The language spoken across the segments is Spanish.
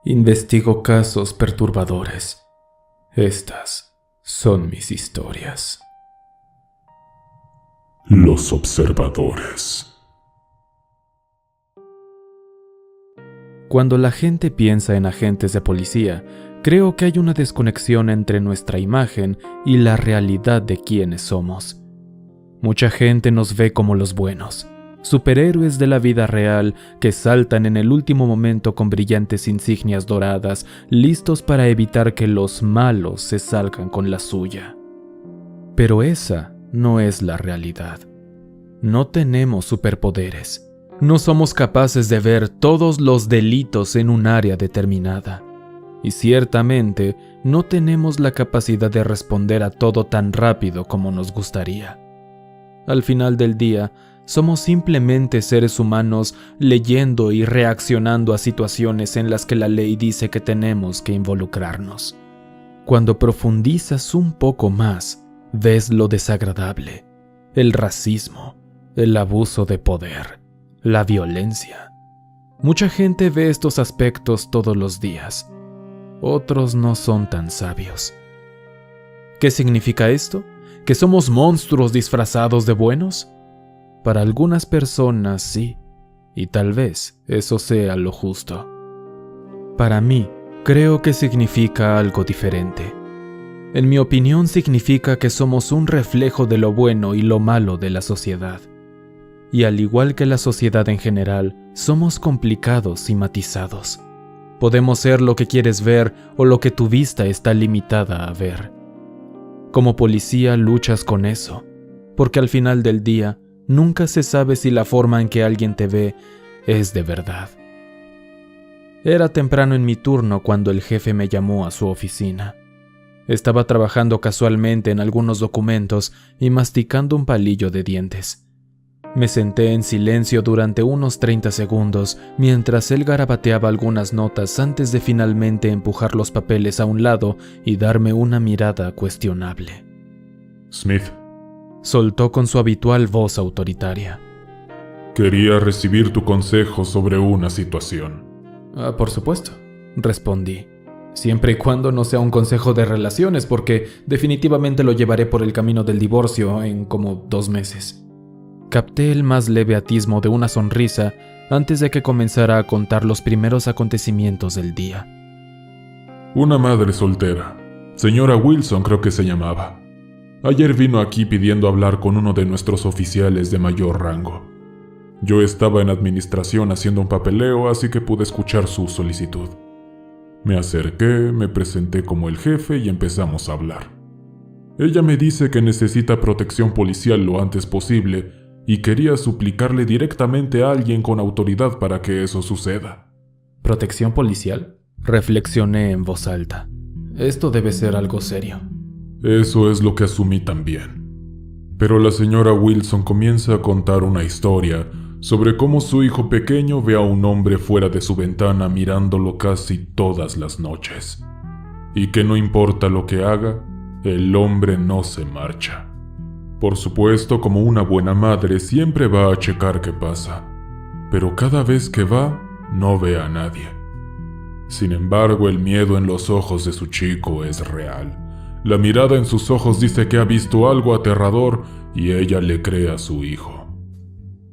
Investigo casos perturbadores. Estas son mis historias. Los observadores. Cuando la gente piensa en agentes de policía, creo que hay una desconexión entre nuestra imagen y la realidad de quienes somos. Mucha gente nos ve como los buenos, superhéroes de la vida real que saltan en el último momento con brillantes insignias doradas, listos para evitar que los malos se salgan con la suya. Pero esa no es la realidad. No tenemos superpoderes. No somos capaces de ver todos los delitos en un área determinada. Y ciertamente no tenemos la capacidad de responder a todo tan rápido como nos gustaría. Al final del día, somos simplemente seres humanos leyendo y reaccionando a situaciones en las que la ley dice que tenemos que involucrarnos. Cuando profundizas un poco más, ves lo desagradable, el racismo, el abuso de poder, la violencia. Mucha gente ve estos aspectos todos los días. Otros no son tan sabios. ¿Qué significa esto? ¿Que somos monstruos disfrazados de buenos? Para algunas personas sí, y tal vez eso sea lo justo. Para mí, creo que significa algo diferente. En mi opinión, significa que somos un reflejo de lo bueno y lo malo de la sociedad. Y al igual que la sociedad en general, somos complicados y matizados. Podemos ser lo que quieres ver o lo que tu vista está limitada a ver. Como policía luchas con eso, porque al final del día, nunca se sabe si la forma en que alguien te ve es de verdad. Era temprano en mi turno cuando el jefe me llamó a su oficina. Estaba trabajando casualmente en algunos documentos y masticando un palillo de dientes. Me senté en silencio durante unos 30 segundos mientras él garabateaba algunas notas antes de finalmente empujar los papeles a un lado y darme una mirada cuestionable. Smith, soltó con su habitual voz autoritaria. Quería recibir tu consejo sobre una situación. Por supuesto, respondí. Siempre y cuando no sea un consejo de relaciones, porque definitivamente lo llevaré por el camino del divorcio en como 2 meses. Capté el más leve atismo de una sonrisa antes de que comenzara a contar los primeros acontecimientos del día. Una madre soltera, señora Wilson creo que se llamaba. Ayer vino aquí pidiendo hablar con uno de nuestros oficiales de mayor rango. Yo estaba en administración haciendo un papeleo, así que pude escuchar su solicitud. Me acerqué, me presenté como el jefe y empezamos a hablar. Ella me dice que necesita protección policial lo antes posible y quería suplicarle directamente a alguien con autoridad para que eso suceda. ¿Protección policial? Reflexioné en voz alta. Esto debe ser algo serio. Eso es lo que asumí también. Pero la señora Wilson comienza a contar una historia sobre cómo su hijo pequeño ve a un hombre fuera de su ventana mirándolo casi todas las noches. Y que no importa lo que haga, el hombre no se marcha. Por supuesto, como una buena madre, siempre va a checar qué pasa. Pero cada vez que va, no ve a nadie. Sin embargo, el miedo en los ojos de su chico es real. La mirada en sus ojos dice que ha visto algo aterrador y ella le cree a su hijo.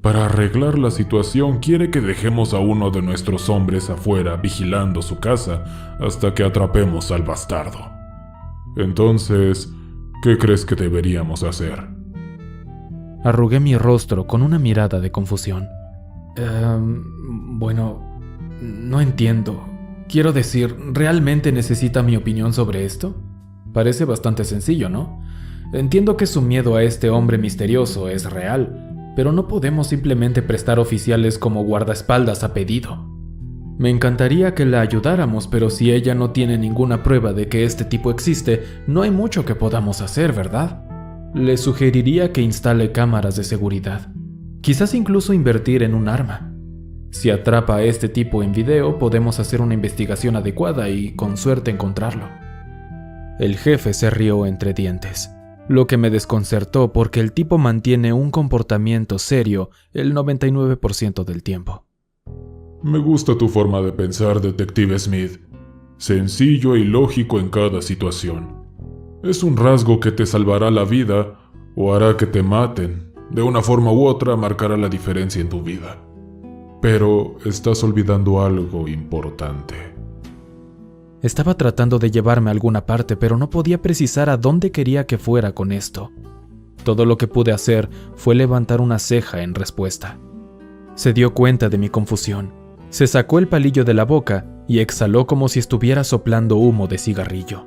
Para arreglar la situación, quiere que dejemos a uno de nuestros hombres afuera vigilando su casa hasta que atrapemos al bastardo. Entonces, ¿qué crees que deberíamos hacer? Arrugué mi rostro con una mirada de confusión. Bueno, no entiendo. Quiero decir, ¿realmente necesita mi opinión sobre esto? Parece bastante sencillo, ¿no? Entiendo que su miedo a este hombre misterioso es real, pero no podemos simplemente prestar oficiales como guardaespaldas a pedido. Me encantaría que la ayudáramos, pero si ella no tiene ninguna prueba de que este tipo existe, no hay mucho que podamos hacer, ¿verdad? Le sugeriría que instale cámaras de seguridad. Quizás incluso invertir en un arma. Si atrapa a este tipo en video, podemos hacer una investigación adecuada y, con suerte, encontrarlo. El jefe se rió entre dientes, lo que me desconcertó porque el tipo mantiene un comportamiento serio el 99% del tiempo. Me gusta tu forma de pensar, Detective Smith. Sencillo y lógico en cada situación. Es un rasgo que te salvará la vida o hará que te maten. De una forma u otra marcará la diferencia en tu vida. Pero estás olvidando algo importante. Estaba tratando de llevarme a alguna parte, pero no podía precisar a dónde quería que fuera con esto. Todo lo que pude hacer fue levantar una ceja en respuesta. Se dio cuenta de mi confusión. Se sacó el palillo de la boca y exhaló como si estuviera soplando humo de cigarrillo.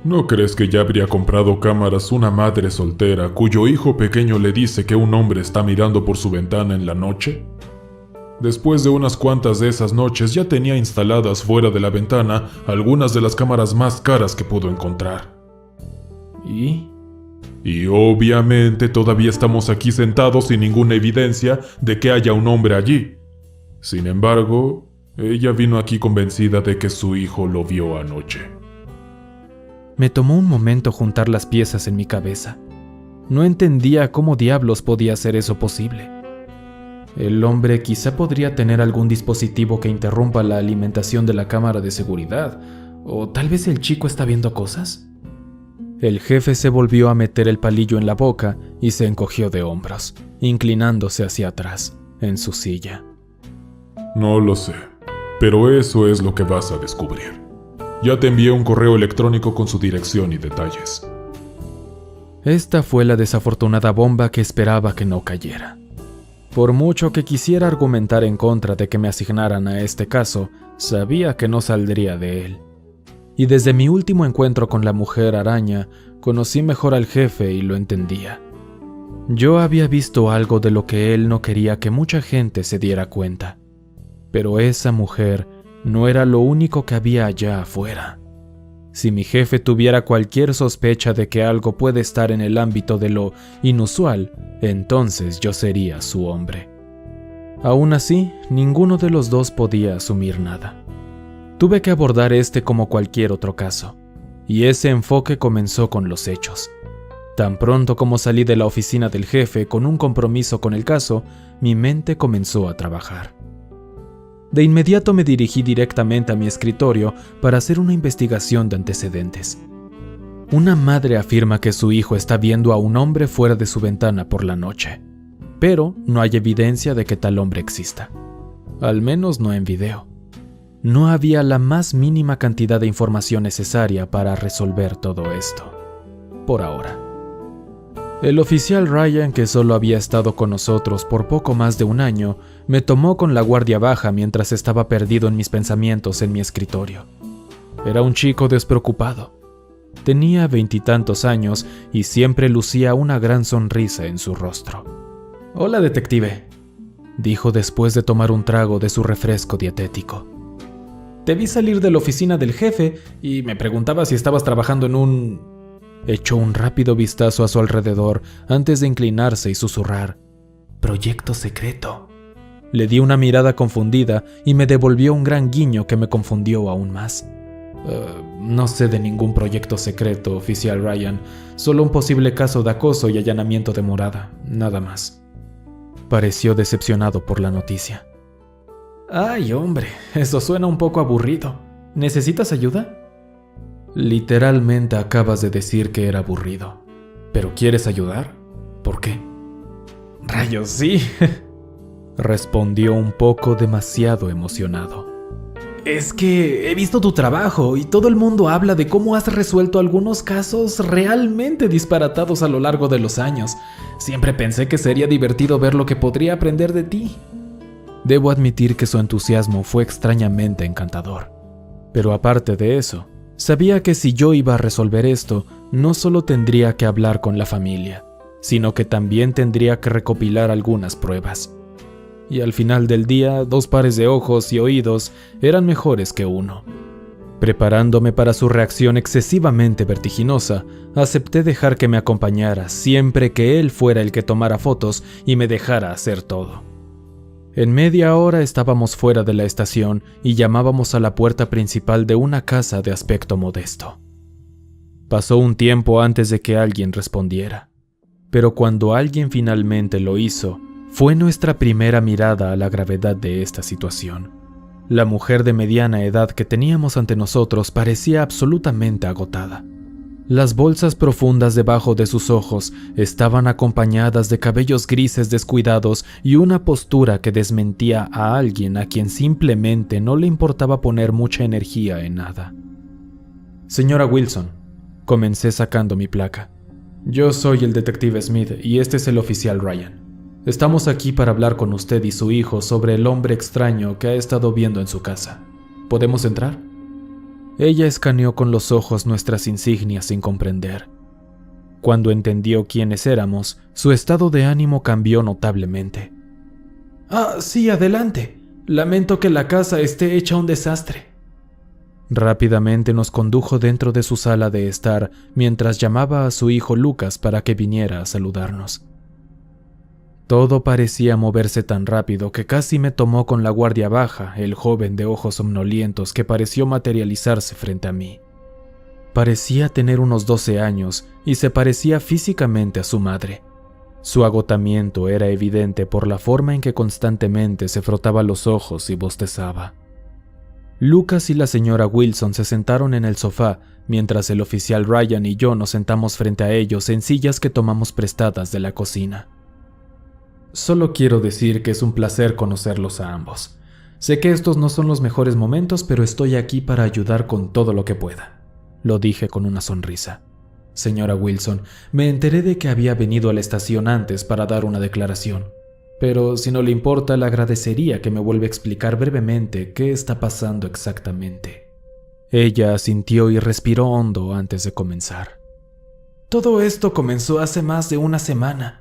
¿No crees que ya habría comprado cámaras una madre soltera cuyo hijo pequeño le dice que un hombre está mirando por su ventana en la noche? Después de unas cuantas de esas noches ya tenía instaladas fuera de la ventana algunas de las cámaras más caras que pudo encontrar. Y obviamente todavía estamos aquí sentados sin ninguna evidencia de que haya un hombre allí. Sin embargo, ella vino aquí convencida de que su hijo lo vio anoche. Me tomó un momento juntar las piezas en mi cabeza. No entendía cómo diablos podía ser eso posible. El hombre quizá podría tener algún dispositivo que interrumpa la alimentación de la cámara de seguridad, o tal vez el chico está viendo cosas. El jefe se volvió a meter el palillo en la boca y se encogió de hombros, inclinándose hacia atrás, en su silla. No lo sé, pero eso es lo que vas a descubrir. Ya te envié un correo electrónico con su dirección y detalles. Esta fue la desafortunada bomba que esperaba que no cayera. Por mucho que quisiera argumentar en contra de que me asignaran a este caso, sabía que no saldría de él. Y desde mi último encuentro con la mujer araña, conocí mejor al jefe y lo entendía. Yo había visto algo de lo que él no quería que mucha gente se diera cuenta. Pero esa mujer no era lo único que había allá afuera. Si mi jefe tuviera cualquier sospecha de que algo puede estar en el ámbito de lo inusual, entonces yo sería su hombre. Aún así, ninguno de los dos podía asumir nada. Tuve que abordar este como cualquier otro caso, y ese enfoque comenzó con los hechos. Tan pronto como salí de la oficina del jefe con un compromiso con el caso, mi mente comenzó a trabajar. De inmediato me dirigí directamente a mi escritorio para hacer una investigación de antecedentes. Una madre afirma que su hijo está viendo a un hombre fuera de su ventana por la noche, pero no hay evidencia de que tal hombre exista. Al menos no en video. No había la más mínima cantidad de información necesaria para resolver todo esto. Por ahora. El oficial Ryan, que solo había estado con nosotros por poco más de un año, me tomó con la guardia baja mientras estaba perdido en mis pensamientos en mi escritorio. Era un chico despreocupado. Tenía 20 y tantos años y siempre lucía una gran sonrisa en su rostro. «Hola, detective», dijo después de tomar un trago de su refresco dietético. «Te vi salir de la oficina del jefe y me preguntaba si estabas trabajando en un...» Echó un rápido vistazo a su alrededor antes de inclinarse y susurrar: «Proyecto secreto». Le di una mirada confundida y me devolvió un gran guiño que me confundió aún más. No sé de ningún proyecto secreto, oficial Ryan. Solo un posible caso de acoso y allanamiento de morada, nada más». Pareció decepcionado por la noticia. «Ay, hombre, eso suena un poco aburrido. ¿Necesitas ayuda?» «Literalmente acabas de decir que era aburrido. ¿Pero quieres ayudar? ¿Por qué?» «Rayos, sí», respondió un poco demasiado emocionado. «Es que he visto tu trabajo y todo el mundo habla de cómo has resuelto algunos casos realmente disparatados a lo largo de los años. Siempre pensé que sería divertido ver lo que podría aprender de ti». Debo admitir que su entusiasmo fue extrañamente encantador. Pero aparte de eso, sabía que si yo iba a resolver esto, no solo tendría que hablar con la familia, sino que también tendría que recopilar algunas pruebas. Y al final del día, 2 pares de ojos y oídos eran mejores que uno. Preparándome para su reacción excesivamente vertiginosa, acepté dejar que me acompañara siempre que él fuera el que tomara fotos y me dejara hacer todo. En media hora estábamos fuera de la estación y llamábamos a la puerta principal de una casa de aspecto modesto. Pasó un tiempo antes de que alguien respondiera, pero cuando alguien finalmente lo hizo, Fue nuestra primera mirada a la gravedad de esta situación. La mujer de mediana edad que teníamos ante nosotros parecía absolutamente agotada. Las bolsas profundas debajo de sus ojos estaban acompañadas de cabellos grises descuidados y una postura que desmentía a alguien a quien simplemente no le importaba poner mucha energía en nada. Señora Wilson, comencé sacando mi placa. Yo soy el detective Smith y este es el oficial Ryan. Estamos aquí para hablar con usted y su hijo sobre el hombre extraño que ha estado viendo en su casa. ¿Podemos entrar? Ella escaneó con los ojos nuestras insignias sin comprender. Cuando entendió quiénes éramos, su estado de ánimo cambió notablemente. Sí, adelante. Lamento que la casa esté hecha un desastre. Rápidamente nos condujo dentro de su sala de estar mientras llamaba a su hijo Lucas para que viniera a saludarnos. Todo parecía moverse tan rápido que casi me tomó con la guardia baja el joven de ojos somnolientos que pareció materializarse frente a mí. Parecía tener unos 12 años y se parecía físicamente a su madre. Su agotamiento era evidente por la forma en que constantemente se frotaba los ojos y bostezaba. Lucas y la señora Wilson se sentaron en el sofá mientras el oficial Ryan y yo nos sentamos frente a ellos en sillas que tomamos prestadas de la cocina. Solo quiero decir que es un placer conocerlos a ambos. Sé que estos no son los mejores momentos, pero estoy aquí para ayudar con todo lo que pueda. Lo dije con una sonrisa. Señora Wilson, me enteré de que había venido a la estación antes para dar una declaración. Pero si no le importa, le agradecería que me vuelva a explicar brevemente qué está pasando exactamente. Ella asintió y respiró hondo antes de comenzar. Todo esto comenzó hace más de una semana.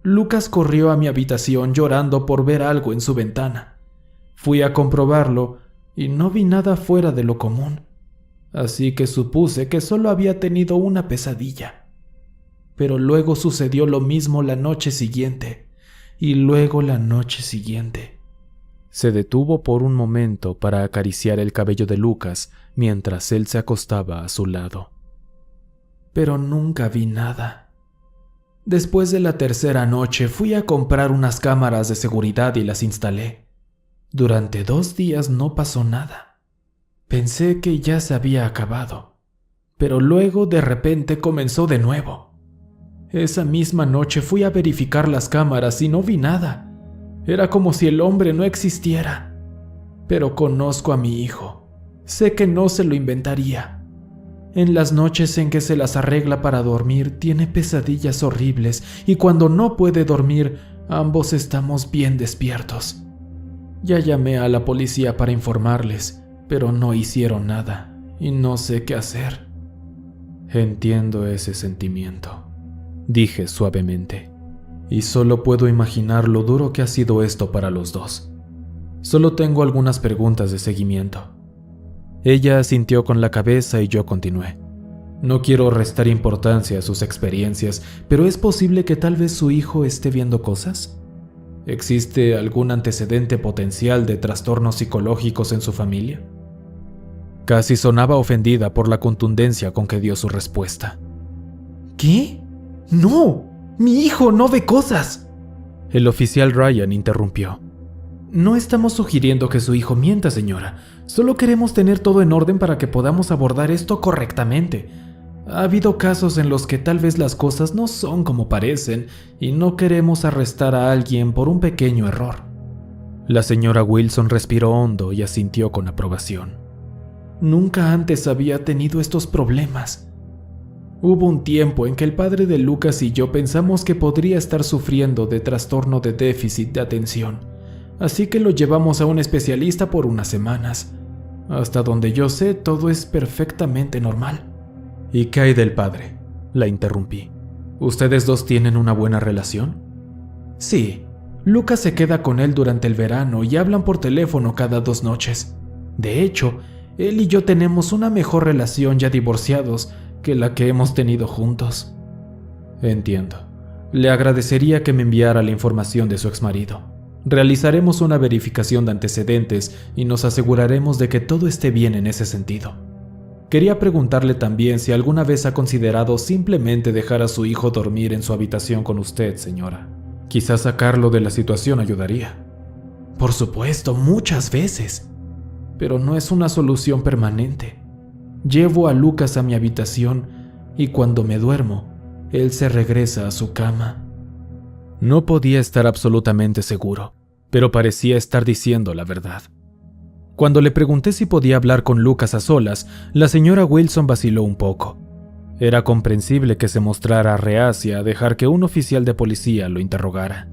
Lucas corrió a mi habitación llorando por ver algo en su ventana. Fui a comprobarlo y no vi nada fuera de lo común, así que supuse que solo había tenido una pesadilla. Pero luego sucedió lo mismo la noche siguiente, y luego la noche siguiente. Se detuvo por un momento para acariciar el cabello de Lucas mientras él se acostaba a su lado. Pero nunca vi nada. Después de la tercera noche fui a comprar unas cámaras de seguridad y las instalé. Durante 2 días no pasó nada. Pensé que ya se había acabado, pero luego de repente comenzó de nuevo. Esa misma noche fui a verificar las cámaras y no vi nada. Era como si el hombre no existiera. Pero conozco a mi hijo. Sé que no se lo inventaría. En las noches en que se las arregla para dormir, tiene pesadillas horribles y cuando no puede dormir, ambos estamos bien despiertos. Ya llamé a la policía para informarles, pero no hicieron nada y no sé qué hacer. Entiendo ese sentimiento, dije suavemente, y solo puedo imaginar lo duro que ha sido esto para los dos. Solo tengo algunas preguntas de seguimiento. Ella asintió con la cabeza y yo continué. No quiero restar importancia a sus experiencias, pero es posible que tal vez su hijo esté viendo cosas. ¿Existe algún antecedente potencial de trastornos psicológicos en su familia? Casi sonaba ofendida por la contundencia con que dio su respuesta. ¿Qué? ¡No! ¡Mi hijo no ve cosas! El oficial Ryan interrumpió. No estamos sugiriendo que su hijo mienta, señora. Solo queremos tener todo en orden para que podamos abordar esto correctamente. Ha habido casos en los que tal vez las cosas no son como parecen y no queremos arrestar a alguien por un pequeño error. La señora Wilson respiró hondo y asintió con aprobación. Nunca antes había tenido estos problemas. Hubo un tiempo en que el padre de Lucas y yo pensamos que podría estar sufriendo de trastorno de déficit de atención. Así que lo llevamos a un especialista por unas semanas. Hasta donde yo sé, todo es perfectamente normal. ¿Y qué hay del padre?, la interrumpí. ¿Ustedes dos tienen una buena relación? Sí, Lucas se queda con él durante el verano y hablan por teléfono cada 2 noches. De hecho, él y yo tenemos una mejor relación ya divorciados que la que hemos tenido juntos. Entiendo. Le agradecería que me enviara la información de su exmarido. Realizaremos una verificación de antecedentes y nos aseguraremos de que todo esté bien en ese sentido. Quería preguntarle también si alguna vez ha considerado simplemente dejar a su hijo dormir en su habitación con usted, señora. Quizás sacarlo de la situación ayudaría. Por supuesto, muchas veces. Pero no es una solución permanente. Llevo a Lucas a mi habitación y cuando me duermo, él se regresa a su cama. No podía estar absolutamente seguro, pero parecía estar diciendo la verdad. Cuando le pregunté si podía hablar con Lucas a solas, la señora Wilson vaciló un poco. Era comprensible que se mostrara reacia a dejar que un oficial de policía lo interrogara.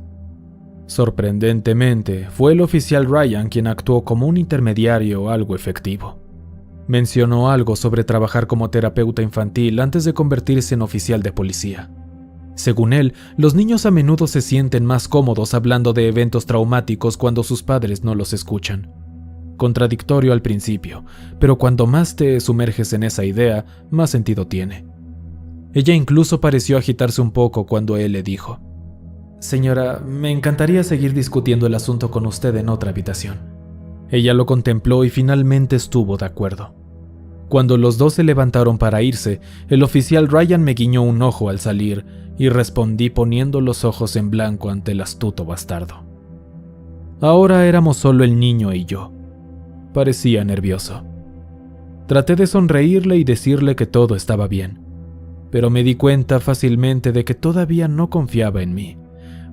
Sorprendentemente, fue el oficial Ryan quien actuó como un intermediario algo efectivo. Mencionó algo sobre trabajar como terapeuta infantil antes de convertirse en oficial de policía. Según él, los niños a menudo se sienten más cómodos hablando de eventos traumáticos cuando sus padres no los escuchan. Contradictorio al principio, pero cuando más te sumerges en esa idea, más sentido tiene. Ella incluso pareció agitarse un poco cuando él le dijo: «Señora, me encantaría seguir discutiendo el asunto con usted en otra habitación». Ella lo contempló y finalmente estuvo de acuerdo. Cuando los dos se levantaron para irse, el oficial Ryan me guiñó un ojo al salir y respondí poniendo los ojos en blanco ante el astuto bastardo. Ahora éramos solo el niño y yo. Parecía nervioso. Traté de sonreírle y decirle que todo estaba bien, pero me di cuenta fácilmente de que todavía no confiaba en mí,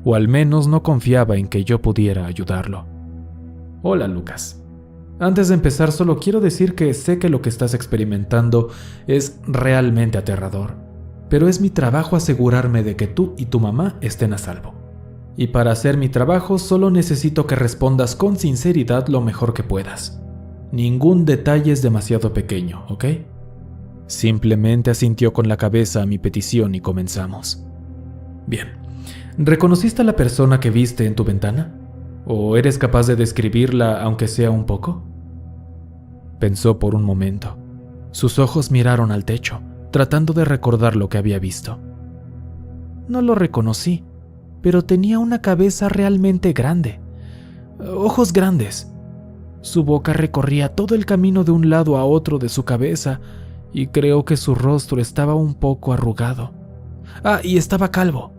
o al menos no confiaba en que yo pudiera ayudarlo. «Hola, Lucas. Antes de empezar, solo quiero decir que sé que lo que estás experimentando es realmente aterrador, pero es mi trabajo asegurarme de que tú y tu mamá estén a salvo. Y para hacer mi trabajo solo necesito que respondas con sinceridad lo mejor que puedas. Ningún detalle es demasiado pequeño, ¿ok?». Simplemente asintió con la cabeza a mi petición y comenzamos. «Bien. ¿Reconociste a la persona que viste en tu ventana? ¿O eres capaz de describirla aunque sea un poco?». Pensó por un momento. Sus ojos miraron al techo, tratando de recordar lo que había visto. «No lo reconocí, pero tenía una cabeza realmente grande. Ojos grandes. Su boca recorría todo el camino de un lado a otro de su cabeza y creo que su rostro estaba un poco arrugado. Y estaba calvo».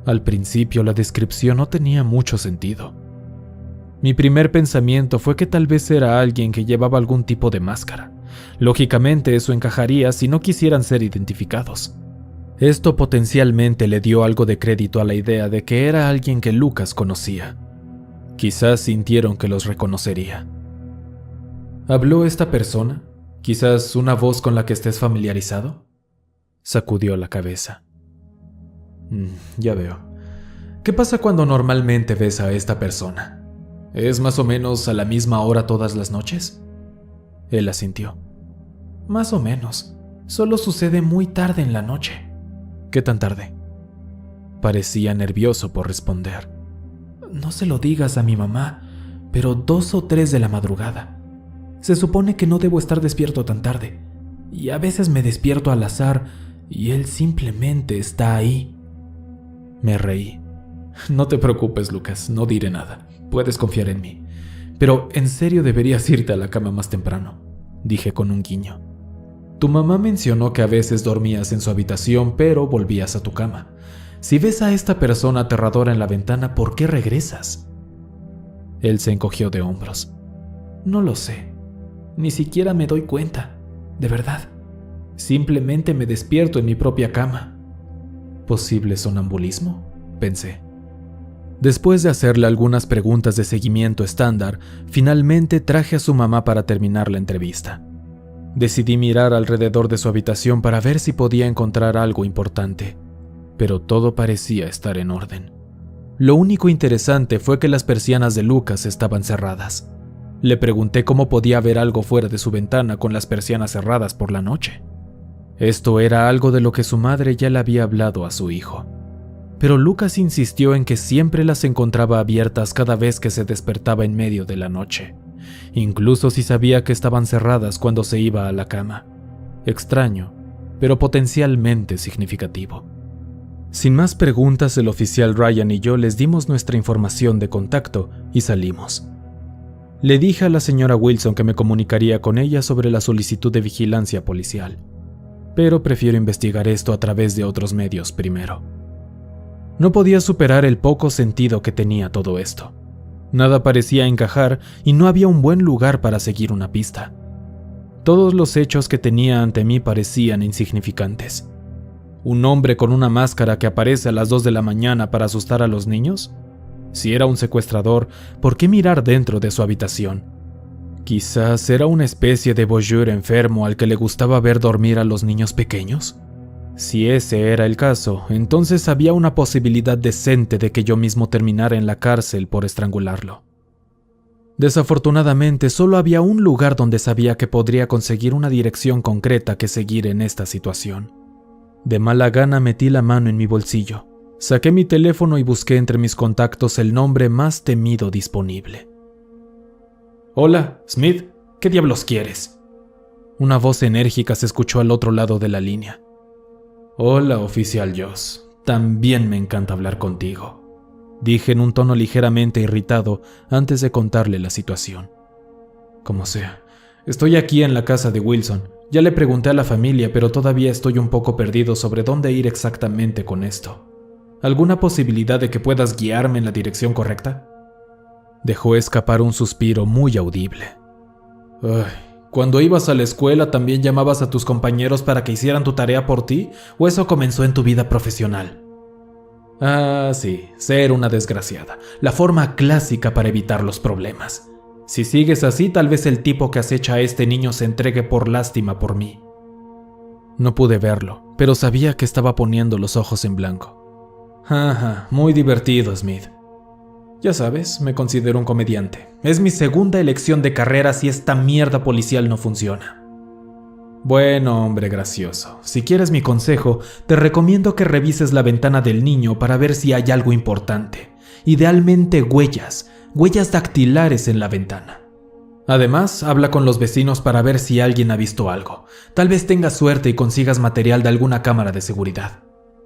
Al principio la descripción no tenía mucho sentido. Mi primer pensamiento fue que tal vez era alguien que llevaba algún tipo de máscara. Lógicamente eso encajaría si no quisieran ser identificados. Esto potencialmente le dio algo de crédito a la idea de que era alguien que Lucas conocía. Quizás sintieron que los reconocería. ¿Habló esta persona? ¿Quizás una voz con la que estés familiarizado?». Sacudió la cabeza. «Ya veo. ¿Qué pasa cuando normalmente ves a esta persona? ¿Es más o menos a la misma hora todas las noches?». Él asintió. «Más o menos. Solo sucede muy tarde en la noche». «¿Qué tan tarde?». Parecía nervioso por responder. «No se lo digas a mi mamá, pero 2 o 3 de la madrugada. Se supone que no debo estar despierto tan tarde, y a veces me despierto al azar y él simplemente está ahí». Me reí. «No te preocupes, Lucas, no diré nada. Puedes confiar en mí. Pero en serio deberías irte a la cama más temprano», dije con un guiño. «Tu mamá mencionó que a veces dormías en su habitación, pero volvías a tu cama. Si ves a esta persona aterradora en la ventana, ¿por qué regresas?». Él se encogió de hombros. «No lo sé. Ni siquiera me doy cuenta. De verdad. Simplemente me despierto en mi propia cama». «¿Posible sonambulismo?», pensé. Después de hacerle algunas preguntas de seguimiento estándar, finalmente traje a su mamá para terminar la entrevista. Decidí mirar alrededor de su habitación para ver si podía encontrar algo importante, pero todo parecía estar en orden. Lo único interesante fue que las persianas de Lucas estaban cerradas. Le pregunté cómo podía ver algo fuera de su ventana con las persianas cerradas por la noche. Esto era algo de lo que su madre ya le había hablado a su hijo. Pero Lucas insistió en que siempre las encontraba abiertas cada vez que se despertaba en medio de la noche, incluso si sabía que estaban cerradas cuando se iba a la cama. Extraño, pero potencialmente significativo. Sin más preguntas, el oficial Ryan y yo les dimos nuestra información de contacto y salimos. Le dije a la señora Wilson que me comunicaría con ella sobre la solicitud de vigilancia policial, pero prefiero investigar esto a través de otros medios primero. No podía superar el poco sentido que tenía todo esto. Nada parecía encajar y no había un buen lugar para seguir una pista. Todos los hechos que tenía ante mí parecían insignificantes. ¿Un hombre con una máscara que aparece a las 2 de la mañana para asustar a los niños? Si era un secuestrador, ¿por qué mirar dentro de su habitación? Quizás era una especie de voyeur enfermo al que le gustaba ver dormir a los niños pequeños. Si ese era el caso, entonces había una posibilidad decente de que yo mismo terminara en la cárcel por estrangularlo. Desafortunadamente, solo había un lugar donde sabía que podría conseguir una dirección concreta que seguir en esta situación. De mala gana metí la mano en mi bolsillo, saqué mi teléfono y busqué entre mis contactos el nombre más temido disponible. «Hola, Smith, ¿qué diablos quieres?». Una voz enérgica se escuchó al otro lado de la línea. «Hola, oficial Joss. También me encanta hablar contigo», dije en un tono ligeramente irritado antes de contarle la situación. «Como sea, estoy aquí en la casa de Wilson. Ya le pregunté a la familia, pero todavía estoy un poco perdido sobre dónde ir exactamente con esto. ¿Alguna posibilidad de que puedas guiarme en la dirección correcta?». Dejó escapar un suspiro muy audible. «Ay, ¿cuando ibas a la escuela también llamabas a tus compañeros para que hicieran tu tarea por ti? ¿O eso comenzó en tu vida profesional?». «Ah, sí, ser una desgraciada. La forma clásica para evitar los problemas. Si sigues así, tal vez el tipo que acecha a este niño se entregue por lástima por mí». No pude verlo, pero sabía que estaba poniendo los ojos en blanco. «Ajá, muy divertido, Smith. Ya sabes, me considero un comediante. Es mi segunda elección de carrera si esta mierda policial no funciona». «Bueno, hombre gracioso, si quieres mi consejo, te recomiendo que revises la ventana del niño para ver si hay algo importante. Idealmente huellas dactilares en la ventana. Además, habla con los vecinos para ver si alguien ha visto algo. Tal vez tengas suerte y consigas material de alguna cámara de seguridad.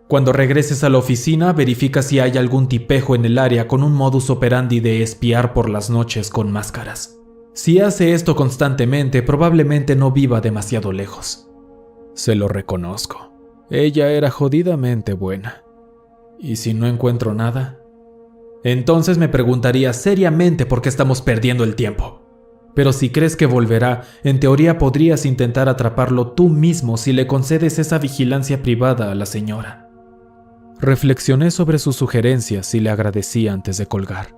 Cuando regreses a la oficina, verifica si hay algún tipejo en el área con un modus operandi de espiar por las noches con máscaras. Si hace esto constantemente, probablemente no viva demasiado lejos». Se lo reconozco. Ella era jodidamente buena. ¿Y si no encuentro nada? Entonces me preguntaría seriamente por qué estamos perdiendo el tiempo. Pero si crees que volverá, en teoría podrías intentar atraparlo tú mismo si le concedes esa vigilancia privada a la señora. Reflexioné sobre sus sugerencias y le agradecí antes de colgar.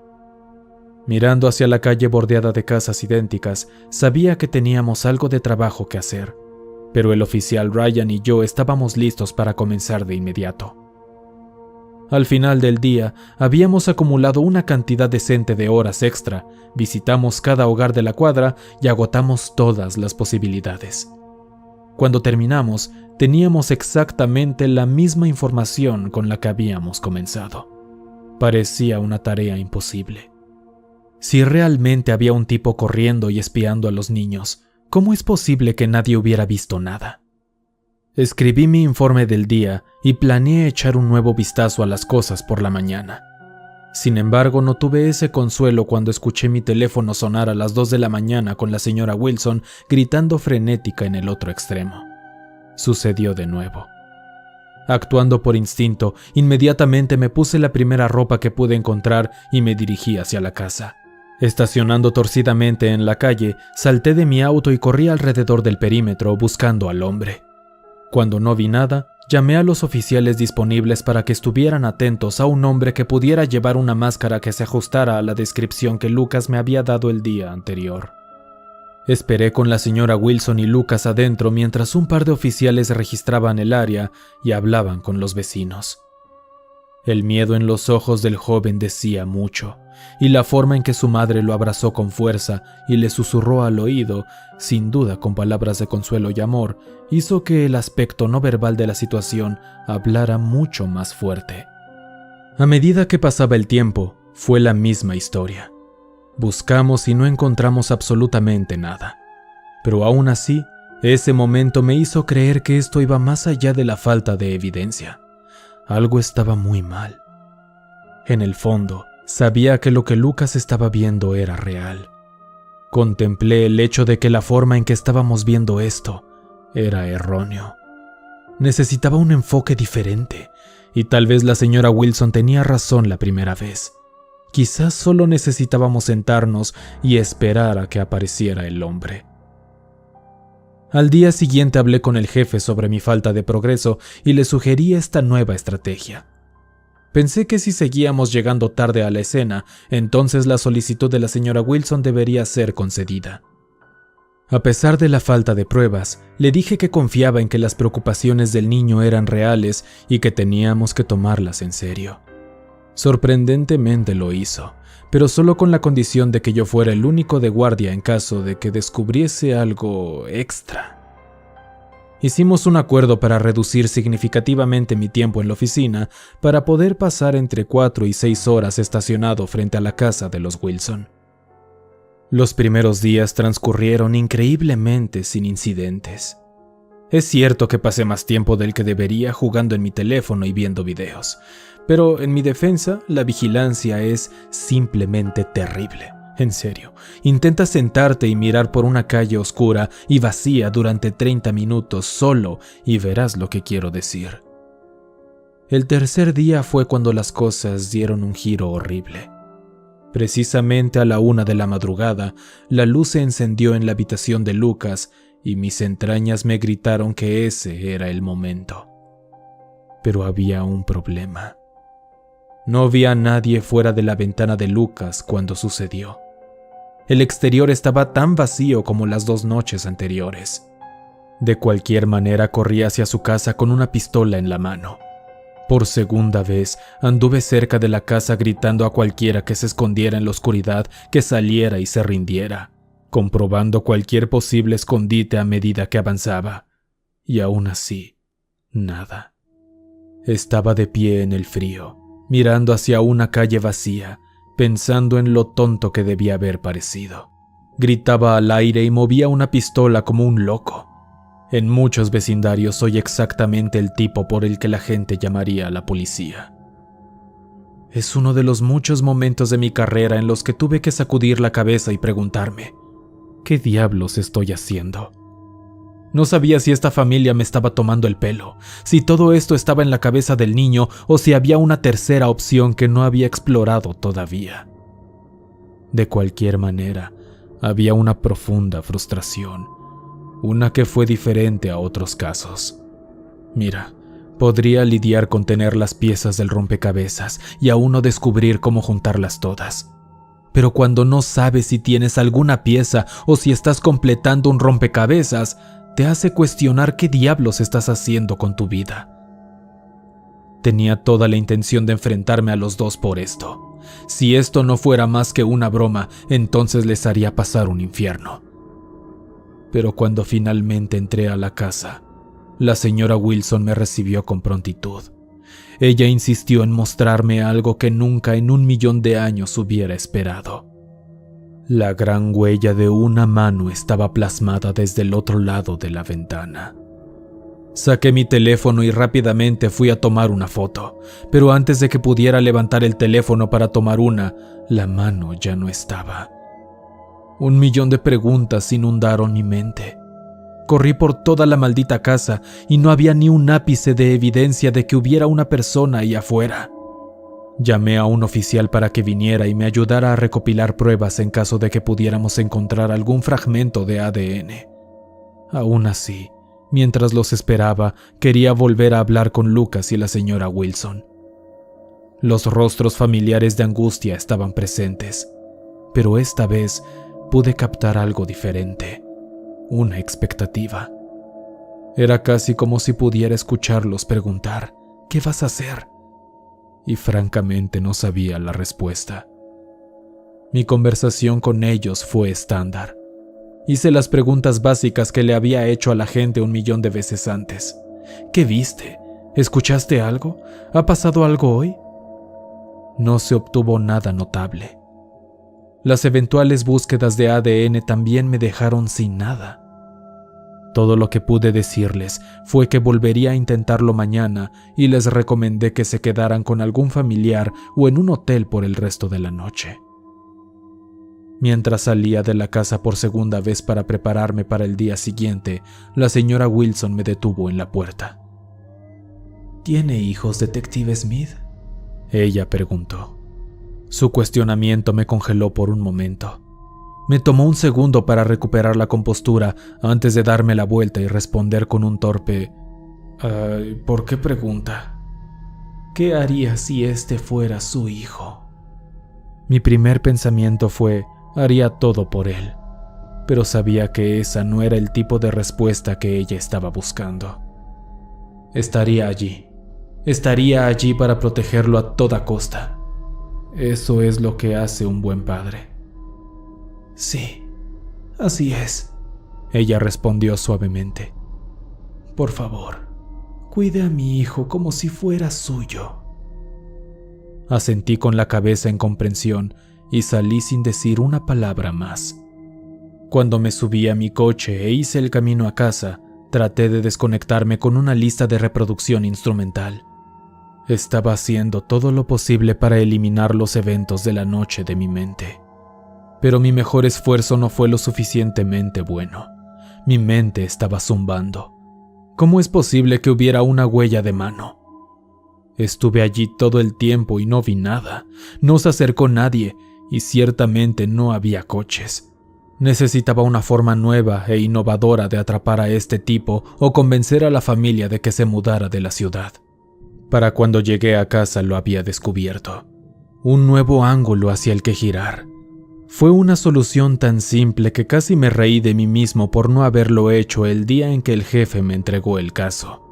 Mirando hacia la calle bordeada de casas idénticas, sabía que teníamos algo de trabajo que hacer, pero el oficial Ryan y yo estábamos listos para comenzar de inmediato. Al final del día, habíamos acumulado una cantidad decente de horas extra, visitamos cada hogar de la cuadra y agotamos todas las posibilidades. Cuando terminamos, teníamos exactamente la misma información con la que habíamos comenzado. Parecía una tarea imposible. Si realmente había un tipo corriendo y espiando a los niños, ¿cómo es posible que nadie hubiera visto nada? Escribí mi informe del día y planeé echar un nuevo vistazo a las cosas por la mañana. Sin embargo, no tuve ese consuelo cuando escuché mi teléfono sonar a las 2 de la mañana con la señora Wilson gritando frenética en el otro extremo. Sucedió de nuevo. Actuando por instinto, inmediatamente me puse la primera ropa que pude encontrar y me dirigí hacia la casa. Estacionando torcidamente en la calle, salté de mi auto y corrí alrededor del perímetro buscando al hombre. Cuando no vi nada, llamé a los oficiales disponibles para que estuvieran atentos a un hombre que pudiera llevar una máscara que se ajustara a la descripción que Lucas me había dado el día anterior. Esperé con la señora Wilson y Lucas adentro mientras un par de oficiales registraban el área y hablaban con los vecinos. El miedo en los ojos del joven decía mucho, y la forma en que su madre lo abrazó con fuerza y le susurró al oído, sin duda con palabras de consuelo y amor, hizo que el aspecto no verbal de la situación hablara mucho más fuerte. A medida que pasaba el tiempo, fue la misma historia. Buscamos y no encontramos absolutamente nada. Pero aún así, ese momento me hizo creer que esto iba más allá de la falta de evidencia. Algo estaba muy mal. En el fondo, sabía que lo que Lucas estaba viendo era real. Contemplé el hecho de que la forma en que estábamos viendo esto era erróneo. Necesitaba un enfoque diferente, y tal vez la señora Wilson tenía razón la primera vez. Quizás solo necesitábamos sentarnos y esperar a que apareciera el hombre. Al día siguiente hablé con el jefe sobre mi falta de progreso y le sugerí esta nueva estrategia. Pensé que si seguíamos llegando tarde a la escena, entonces la solicitud de la señora Wilson debería ser concedida. A pesar de la falta de pruebas, le dije que confiaba en que las preocupaciones del niño eran reales y que teníamos que tomarlas en serio. Sorprendentemente lo hizo, pero solo con la condición de que yo fuera el único de guardia en caso de que descubriese algo extra. Hicimos un acuerdo para reducir significativamente mi tiempo en la oficina para poder pasar entre 4 y 6 horas estacionado frente a la casa de los Wilson. Los primeros días transcurrieron increíblemente sin incidentes. Es cierto que pasé más tiempo del que debería jugando en mi teléfono y viendo videos, pero en mi defensa, la vigilancia es simplemente terrible. En serio, intenta sentarte y mirar por una calle oscura y vacía durante 30 minutos solo y verás lo que quiero decir. El tercer día fue cuando las cosas dieron un giro horrible. Precisamente a la 1 de la madrugada, la luz se encendió en la habitación de Lucas y mis entrañas me gritaron que ese era el momento. Pero había un problema. No vi a nadie fuera de la ventana de Lucas cuando sucedió. El exterior estaba tan vacío como las 2 noches anteriores. De cualquier manera corrí hacia su casa con una pistola en la mano. Por segunda vez anduve cerca de la casa gritando a cualquiera que se escondiera en la oscuridad que saliera y se rindiera, comprobando cualquier posible escondite a medida que avanzaba. Y aún así, nada. Estaba de pie en el frío, mirando hacia una calle vacía, pensando en lo tonto que debía haber parecido. Gritaba al aire y movía una pistola como un loco. En muchos vecindarios soy exactamente el tipo por el que la gente llamaría a la policía. Es uno de los muchos momentos de mi carrera en los que tuve que sacudir la cabeza y preguntarme, ¿qué diablos estoy haciendo? No sabía si esta familia me estaba tomando el pelo, si todo esto estaba en la cabeza del niño o si había una tercera opción que no había explorado todavía. De cualquier manera, había una profunda frustración, una que fue diferente a otros casos. Mira, podría lidiar con tener las piezas del rompecabezas y aún no descubrir cómo juntarlas todas. Pero cuando no sabes si tienes alguna pieza o si estás completando un rompecabezas, te hace cuestionar qué diablos estás haciendo con tu vida. Tenía toda la intención de enfrentarme a los dos por esto. Si esto no fuera más que una broma, entonces les haría pasar un infierno. Pero cuando finalmente entré a la casa, la señora Wilson me recibió con prontitud. Ella insistió en mostrarme algo que nunca en 1.000.000 de años hubiera esperado. La gran huella de una mano estaba plasmada desde el otro lado de la ventana. Saqué mi teléfono y rápidamente fui a tomar una foto, pero antes de que pudiera levantar el teléfono para tomar una, la mano ya no estaba. 1.000.000 de preguntas inundaron mi mente. Corrí por toda la maldita casa y no había ni un ápice de evidencia de que hubiera una persona ahí afuera. Llamé a un oficial para que viniera y me ayudara a recopilar pruebas en caso de que pudiéramos encontrar algún fragmento de ADN. Aún así, mientras los esperaba, quería volver a hablar con Lucas y la señora Wilson. Los rostros familiares de angustia estaban presentes, pero esta vez pude captar algo diferente, una expectativa. Era casi como si pudiera escucharlos preguntar, ¿qué vas a hacer? Y francamente no sabía la respuesta. Mi conversación con ellos fue estándar. Hice las preguntas básicas que le había hecho a la gente 1.000.000 de veces antes. ¿Qué viste? ¿Escuchaste algo? ¿Ha pasado algo hoy? No se obtuvo nada notable. Las eventuales búsquedas de ADN también me dejaron sin nada. Todo lo que pude decirles fue que volvería a intentarlo mañana y les recomendé que se quedaran con algún familiar o en un hotel por el resto de la noche. Mientras salía de la casa por segunda vez para prepararme para el día siguiente, la señora Wilson me detuvo en la puerta. ¿Tiene hijos, detective Smith?, ella preguntó. Su cuestionamiento me congeló por un momento. Me tomó un segundo para recuperar la compostura antes de darme la vuelta y responder con un torpe: ¿por qué pregunta? ¿Qué haría si este fuera su hijo? Mi primer pensamiento fue: haría todo por él, pero sabía que esa no era el tipo de respuesta que ella estaba buscando. Estaría allí para protegerlo a toda costa. Eso es lo que hace un buen padre. Sí, así es, ella respondió suavemente. Por favor, cuide a mi hijo como si fuera suyo. Asentí con la cabeza en comprensión y salí sin decir una palabra más. Cuando me subí a mi coche e hice el camino a casa, traté de desconectarme con una lista de reproducción instrumental. Estaba haciendo todo lo posible para eliminar los eventos de la noche de mi mente. Pero mi mejor esfuerzo no fue lo suficientemente bueno. Mi mente estaba zumbando. ¿Cómo es posible que hubiera una huella de mano? Estuve allí todo el tiempo y no vi nada. No se acercó nadie y ciertamente no había coches. Necesitaba una forma nueva e innovadora de atrapar a este tipo o convencer a la familia de que se mudara de la ciudad. Para cuando llegué a casa lo había descubierto. Un nuevo ángulo hacia el que girar. Fue una solución tan simple que casi me reí de mí mismo por no haberlo hecho el día en que el jefe me entregó el caso.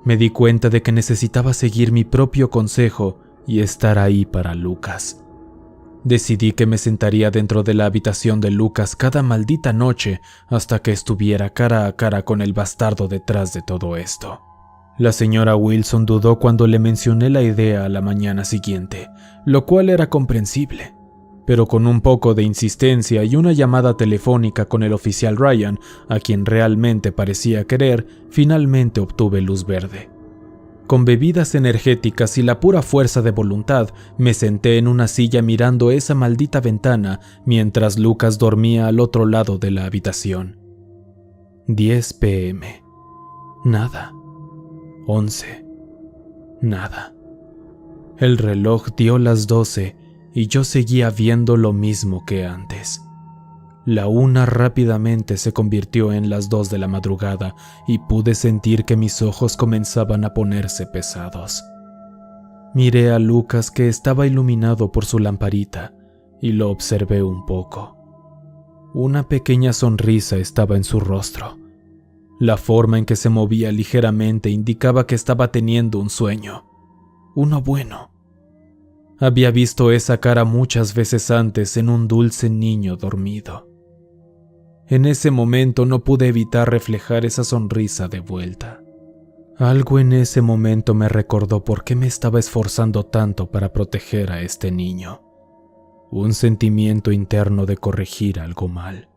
Me di cuenta de que necesitaba seguir mi propio consejo y estar ahí para Lucas. Decidí que me sentaría dentro de la habitación de Lucas cada maldita noche hasta que estuviera cara a cara con el bastardo detrás de todo esto. La señora Wilson dudó cuando le mencioné la idea a la mañana siguiente, lo cual era comprensible. Pero con un poco de insistencia y una llamada telefónica con el oficial Ryan, a quien realmente parecía querer, finalmente obtuve luz verde. Con bebidas energéticas y la pura fuerza de voluntad, me senté en una silla mirando esa maldita ventana mientras Lucas dormía al otro lado de la habitación. 10 p.m. Nada. 11. Nada. El reloj dio las 12 y yo seguía viendo lo mismo que antes. La 1 rápidamente se convirtió en las 2 de la madrugada y pude sentir que mis ojos comenzaban a ponerse pesados. Miré a Lucas, que estaba iluminado por su lamparita, y lo observé un poco. Una pequeña sonrisa estaba en su rostro. La forma en que se movía ligeramente indicaba que estaba teniendo un sueño. Uno bueno. Había visto esa cara muchas veces antes en un dulce niño dormido. En ese momento no pude evitar reflejar esa sonrisa de vuelta. Algo en ese momento me recordó por qué me estaba esforzando tanto para proteger a este niño. Un sentimiento interno de corregir algo mal.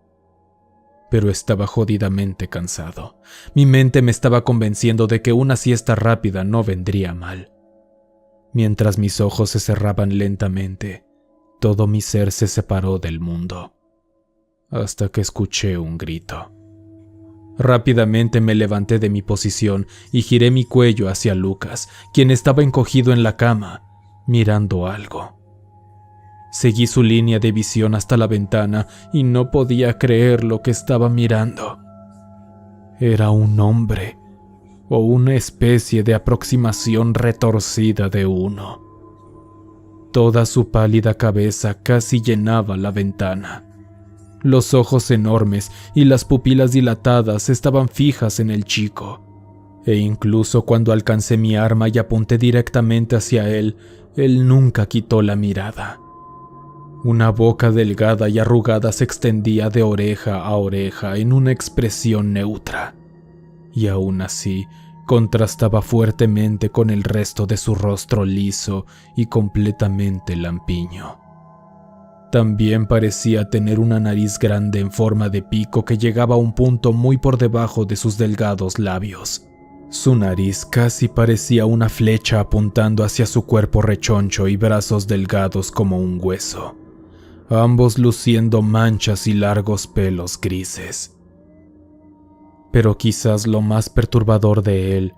Pero estaba jodidamente cansado. Mi mente me estaba convenciendo de que una siesta rápida no vendría mal. Mientras mis ojos se cerraban lentamente, todo mi ser se separó del mundo, hasta que escuché un grito. Rápidamente me levanté de mi posición y giré mi cuello hacia Lucas, quien estaba encogido en la cama, mirando algo. Seguí su línea de visión hasta la ventana y no podía creer lo que estaba mirando. Era un hombre, o una especie de aproximación retorcida de uno. Toda su pálida cabeza casi llenaba la ventana. Los ojos enormes y las pupilas dilatadas estaban fijas en el chico, e incluso cuando alcancé mi arma y apunté directamente hacia él, él nunca quitó la mirada. Una boca delgada y arrugada se extendía de oreja a oreja en una expresión neutra, y aún así contrastaba fuertemente con el resto de su rostro liso y completamente lampiño. También parecía tener una nariz grande en forma de pico que llegaba a un punto muy por debajo de sus delgados labios. Su nariz casi parecía una flecha apuntando hacia su cuerpo rechoncho y brazos delgados como un hueso, ambos luciendo manchas y largos pelos grises. Pero quizás lo más perturbador de él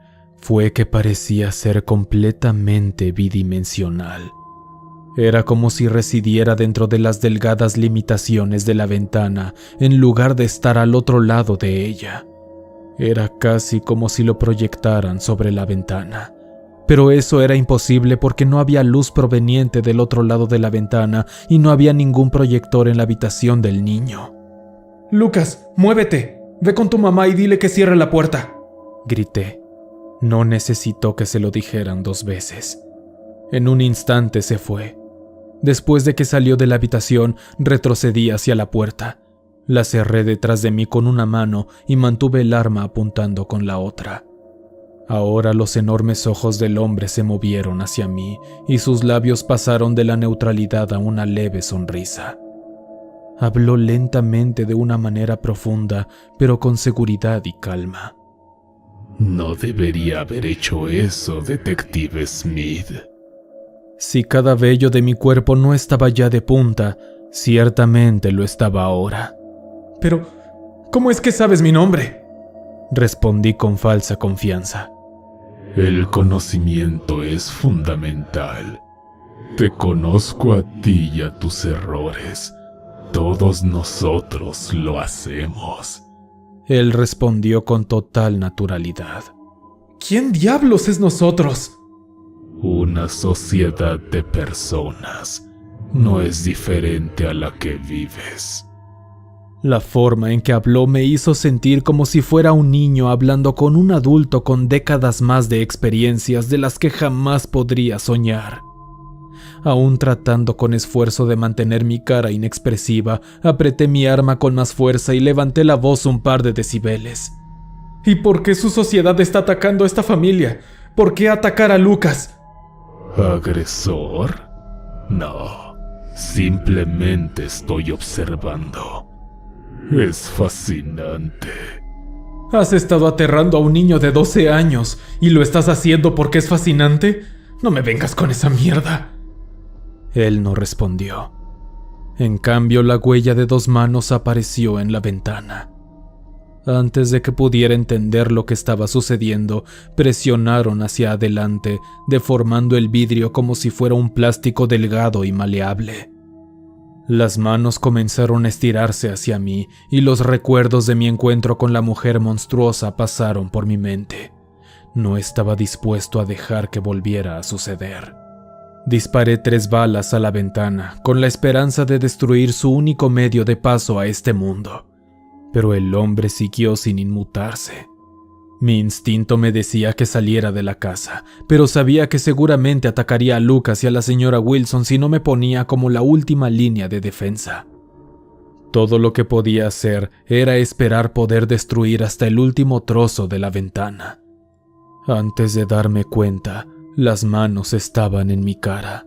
fue que parecía ser completamente bidimensional. Era como si residiera dentro de las delgadas limitaciones de la ventana, en lugar de estar al otro lado de ella. Era casi como si lo proyectaran sobre la ventana. Pero eso era imposible porque no había luz proveniente del otro lado de la ventana y no había ningún proyector en la habitación del niño. «Lucas, muévete. Ve con tu mamá y dile que cierre la puerta», grité. No necesitó que se lo dijeran 2 veces. En un instante se fue. Después de que salió de la habitación, retrocedí hacia la puerta. La cerré detrás de mí con una mano y mantuve el arma apuntando con la otra. Ahora los enormes ojos del hombre se movieron hacia mí y sus labios pasaron de la neutralidad a una leve sonrisa. Habló lentamente de una manera profunda, pero con seguridad y calma. No debería haber hecho eso, detective Smith. Si cada vello de mi cuerpo no estaba ya de punta, ciertamente lo estaba ahora. «Pero, ¿cómo es que sabes mi nombre?», respondí con falsa confianza. El conocimiento es fundamental. Te conozco a ti y a tus errores. Todos nosotros lo hacemos. Él respondió con total naturalidad. «¿Quién diablos es nosotros?». Una sociedad de personas. No es diferente a la que vives. La forma en que habló me hizo sentir como si fuera un niño hablando con un adulto con décadas más de experiencias de las que jamás podría soñar. Aún tratando con esfuerzo de mantener mi cara inexpresiva, apreté mi arma con más fuerza y levanté la voz un par de decibeles. «¿Y por qué su sociedad está atacando a esta familia? ¿Por qué atacar a Lucas?». ¿Agresor? No, simplemente estoy observando. Es fascinante. ¿Has estado aterrando a un niño de 12 años y lo estás haciendo porque es fascinante? No me vengas con esa mierda». Él no respondió. En cambio, la huella de 2 manos apareció en la ventana. Antes de que pudiera entender lo que estaba sucediendo, presionaron hacia adelante, deformando el vidrio como si fuera un plástico delgado y maleable. Las manos comenzaron a estirarse hacia mí y los recuerdos de mi encuentro con la mujer monstruosa pasaron por mi mente. No estaba dispuesto a dejar que volviera a suceder. Disparé 3 balas a la ventana, con la esperanza de destruir su único medio de paso a este mundo. Pero el hombre siguió sin inmutarse. Mi instinto me decía que saliera de la casa, pero sabía que seguramente atacaría a Lucas y a la señora Wilson si no me ponía como la última línea de defensa. Todo lo que podía hacer era esperar poder destruir hasta el último trozo de la ventana. Antes de darme cuenta, las manos estaban en mi cara.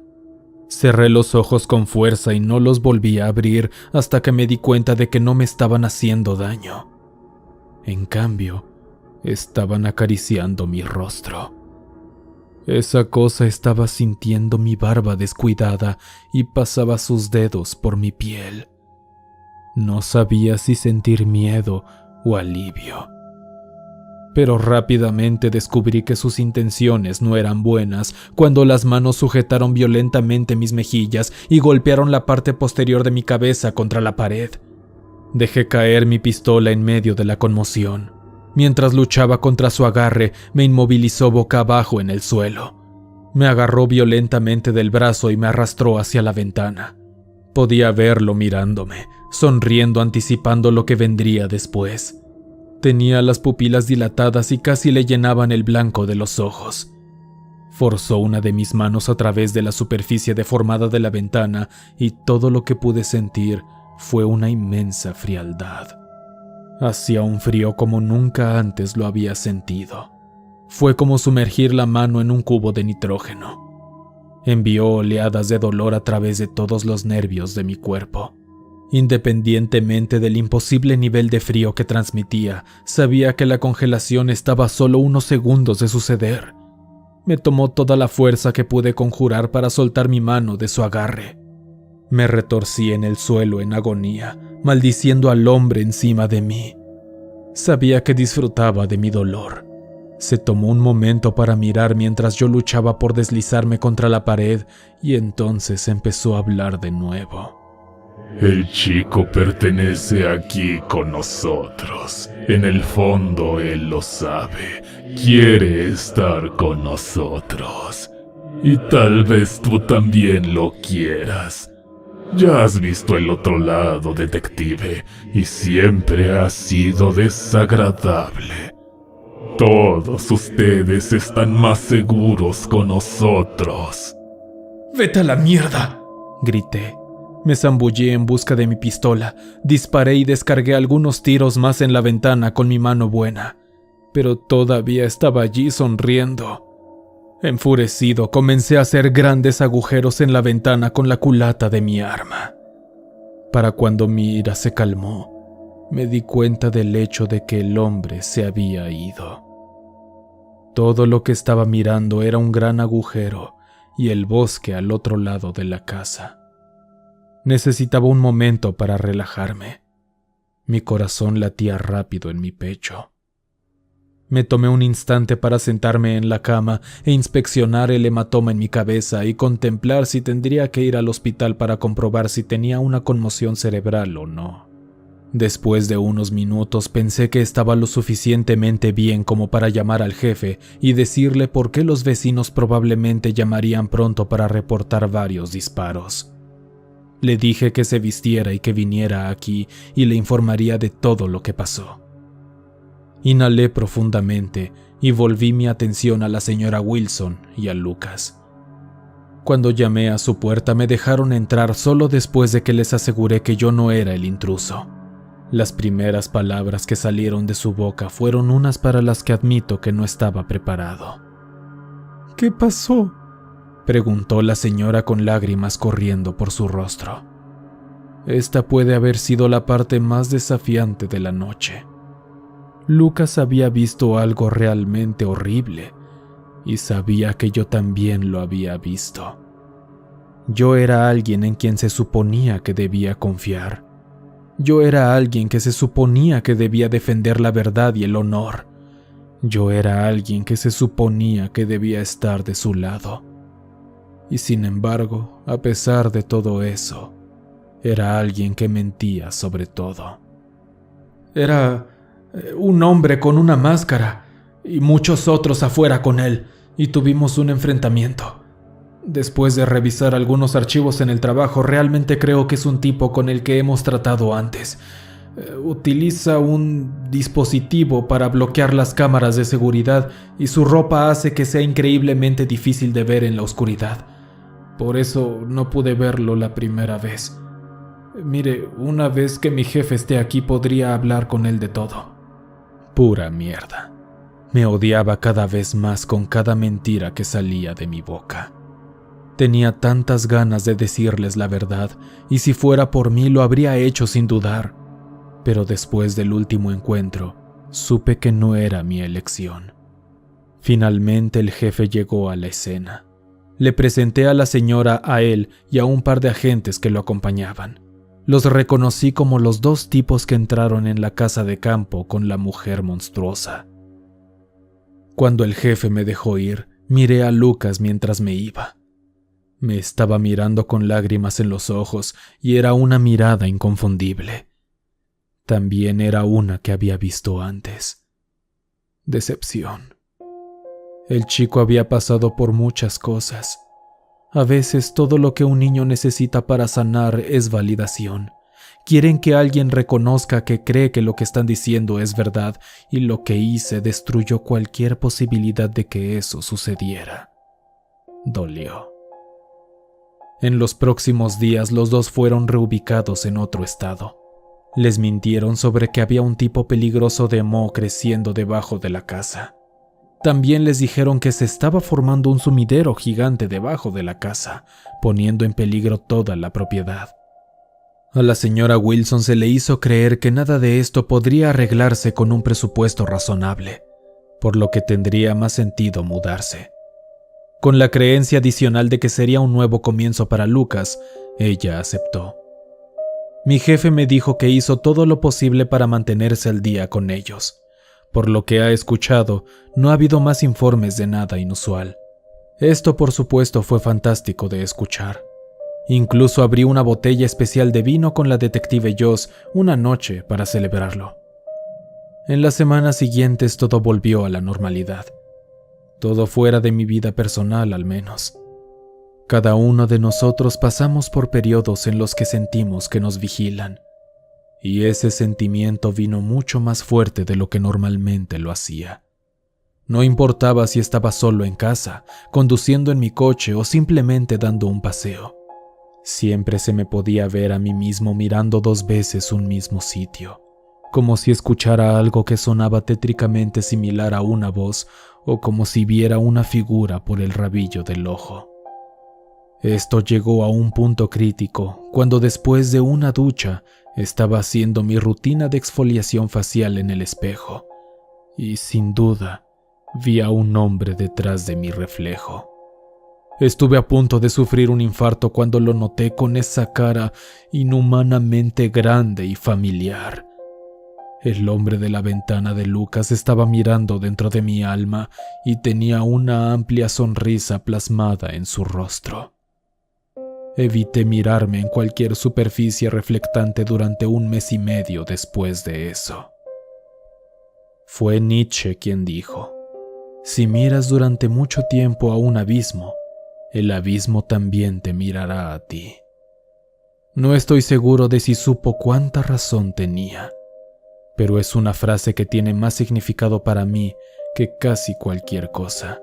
Cerré los ojos con fuerza y no los volví a abrir hasta que me di cuenta de que no me estaban haciendo daño. En cambio, estaban acariciando mi rostro. Esa cosa estaba sintiendo mi barba descuidada y pasaba sus dedos por mi piel. No sabía si sentir miedo o alivio. Pero rápidamente descubrí que sus intenciones no eran buenas cuando las manos sujetaron violentamente mis mejillas y golpearon la parte posterior de mi cabeza contra la pared. Dejé caer mi pistola en medio de la conmoción. Mientras luchaba contra su agarre, me inmovilizó boca abajo en el suelo. Me agarró violentamente del brazo y me arrastró hacia la ventana. Podía verlo mirándome, sonriendo anticipando lo que vendría después. Tenía las pupilas dilatadas y casi le llenaban el blanco de los ojos. Forzó una de mis manos a través de la superficie deformada de la ventana y todo lo que pude sentir fue una inmensa frialdad. Hacía un frío como nunca antes lo había sentido. Fue como sumergir la mano en un cubo de nitrógeno. Envió oleadas de dolor a través de todos los nervios de mi cuerpo. Independientemente del imposible nivel de frío que transmitía, sabía que la congelación estaba a solo unos segundos de suceder. Me tomó toda la fuerza que pude conjurar para soltar mi mano de su agarre. Me retorcí en el suelo en agonía, maldiciendo al hombre encima de mí. Sabía que disfrutaba de mi dolor. Se tomó un momento para mirar mientras yo luchaba por deslizarme contra la pared y entonces empezó a hablar de nuevo. El chico pertenece aquí con nosotros. En el fondo él lo sabe. Quiere estar con nosotros. Y tal vez tú también lo quieras. Ya has visto el otro lado, detective, y siempre ha sido desagradable. Todos ustedes están más seguros con nosotros. ¡Vete a la mierda!, grité. Me zambullí en busca de mi pistola, disparé y descargué algunos tiros más en la ventana con mi mano buena, pero todavía estaba allí sonriendo. Enfurecido, comencé a hacer grandes agujeros en la ventana con la culata de mi arma. Para cuando mi ira se calmó, me di cuenta del hecho de que el hombre se había ido. Todo lo que estaba mirando era un gran agujero y el bosque al otro lado de la casa. Necesitaba un momento para relajarme. Mi corazón latía rápido en mi pecho. Me tomé un instante para sentarme en la cama e inspeccionar el hematoma en mi cabeza y contemplar si tendría que ir al hospital para comprobar si tenía una conmoción cerebral o no. Después de unos minutos pensé que estaba lo suficientemente bien como para llamar al jefe y decirle por qué los vecinos probablemente llamarían pronto para reportar varios disparos. Le dije que se vistiera y que viniera aquí y le informaría de todo lo que pasó. Inhalé profundamente y volví mi atención a la señora Wilson y a Lucas. Cuando llamé a su puerta me dejaron entrar solo después de que les aseguré que yo no era el intruso. Las primeras palabras que salieron de su boca fueron unas para las que admito que no estaba preparado. ¿Qué pasó?, preguntó la señora con lágrimas corriendo por su rostro. Esta puede haber sido la parte más desafiante de la noche. Lucas había visto algo realmente horrible y sabía que yo también lo había visto. Yo era alguien en quien se suponía que debía confiar. Yo era alguien que se suponía que debía defender la verdad y el honor. Yo era alguien que se suponía que debía estar de su lado. Y sin embargo, a pesar de todo eso, era alguien que mentía sobre todo. Era un hombre con una máscara y muchos otros afuera con él, y tuvimos un enfrentamiento. Después de revisar algunos archivos en el trabajo, realmente creo que es un tipo con el que hemos tratado antes. Utiliza un dispositivo para bloquear las cámaras de seguridad y su ropa hace que sea increíblemente difícil de ver en la oscuridad. Por eso no pude verlo la primera vez. Mire, una vez que mi jefe esté aquí podría hablar con él de todo. Pura mierda. Me odiaba cada vez más con cada mentira que salía de mi boca. Tenía tantas ganas de decirles la verdad, y si fuera por mí lo habría hecho sin dudar. Pero después del último encuentro, supe que no era mi elección. Finalmente el jefe llegó a la escena. Le presenté a la señora, a él y a un par de agentes que lo acompañaban. Los reconocí como los dos tipos que entraron en la casa de campo con la mujer monstruosa. Cuando el jefe me dejó ir, miré a Lucas mientras me iba. Me estaba mirando con lágrimas en los ojos y era una mirada inconfundible. También era una que había visto antes. Decepción. El chico había pasado por muchas cosas. A veces todo lo que un niño necesita para sanar es validación. Quieren que alguien reconozca que cree que lo que están diciendo es verdad, y lo que hice destruyó cualquier posibilidad de que eso sucediera. Dolió. En los próximos días los dos fueron reubicados en otro estado. Les mintieron sobre que había un tipo peligroso de moho creciendo debajo de la casa. También les dijeron que se estaba formando un sumidero gigante debajo de la casa, poniendo en peligro toda la propiedad. A la señora Wilson se le hizo creer que nada de esto podría arreglarse con un presupuesto razonable, por lo que tendría más sentido mudarse. Con la creencia adicional de que sería un nuevo comienzo para Lucas, ella aceptó. Mi jefe me dijo que hizo todo lo posible para mantenerse al día con ellos. Por lo que ha escuchado, no ha habido más informes de nada inusual. Esto, por supuesto, fue fantástico de escuchar. Incluso abrí una botella especial de vino con la detective Joss una noche para celebrarlo. En las semanas siguientes todo volvió a la normalidad. Todo fuera de mi vida personal, al menos. Cada uno de nosotros pasamos por periodos en los que sentimos que nos vigilan. Y ese sentimiento vino mucho más fuerte de lo que normalmente lo hacía. No importaba si estaba solo en casa, conduciendo en mi coche o simplemente dando un paseo. Siempre se me podía ver a mí mismo mirando 2 veces un mismo sitio, como si escuchara algo que sonaba tétricamente similar a una voz o como si viera una figura por el rabillo del ojo. Esto llegó a un punto crítico cuando después de una ducha estaba haciendo mi rutina de exfoliación facial en el espejo y sin duda vi a un hombre detrás de mi reflejo. Estuve a punto de sufrir un infarto cuando lo noté con esa cara inhumanamente grande y familiar. El hombre de la ventana de Lucas estaba mirando dentro de mi alma y tenía una amplia sonrisa plasmada en su rostro. Evité mirarme en cualquier superficie reflectante durante 1 mes y medio después de eso. Fue Nietzsche quien dijo: si miras durante mucho tiempo a un abismo, el abismo también te mirará a ti. No estoy seguro de si supo cuánta razón tenía, pero es una frase que tiene más significado para mí que casi cualquier cosa.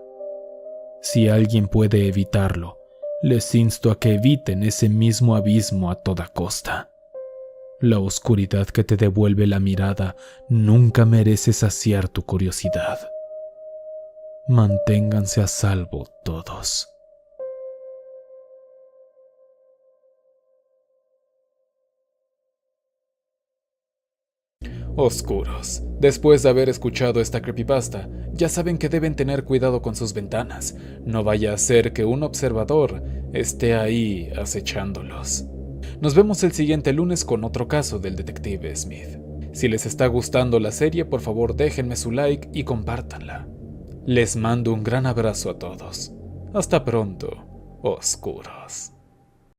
Si alguien puede evitarlo, les insto a que eviten ese mismo abismo a toda costa. La oscuridad que te devuelve la mirada nunca merece saciar tu curiosidad. Manténganse a salvo todos. Oscuros. Después de haber escuchado esta creepypasta, ya saben que deben tener cuidado con sus ventanas. No vaya a ser que un observador esté ahí acechándolos. Nos vemos el siguiente lunes con otro caso del detective Smith. Si les está gustando la serie, por favor déjenme su like y compártanla. Les mando un gran abrazo a todos. Hasta pronto, oscuros.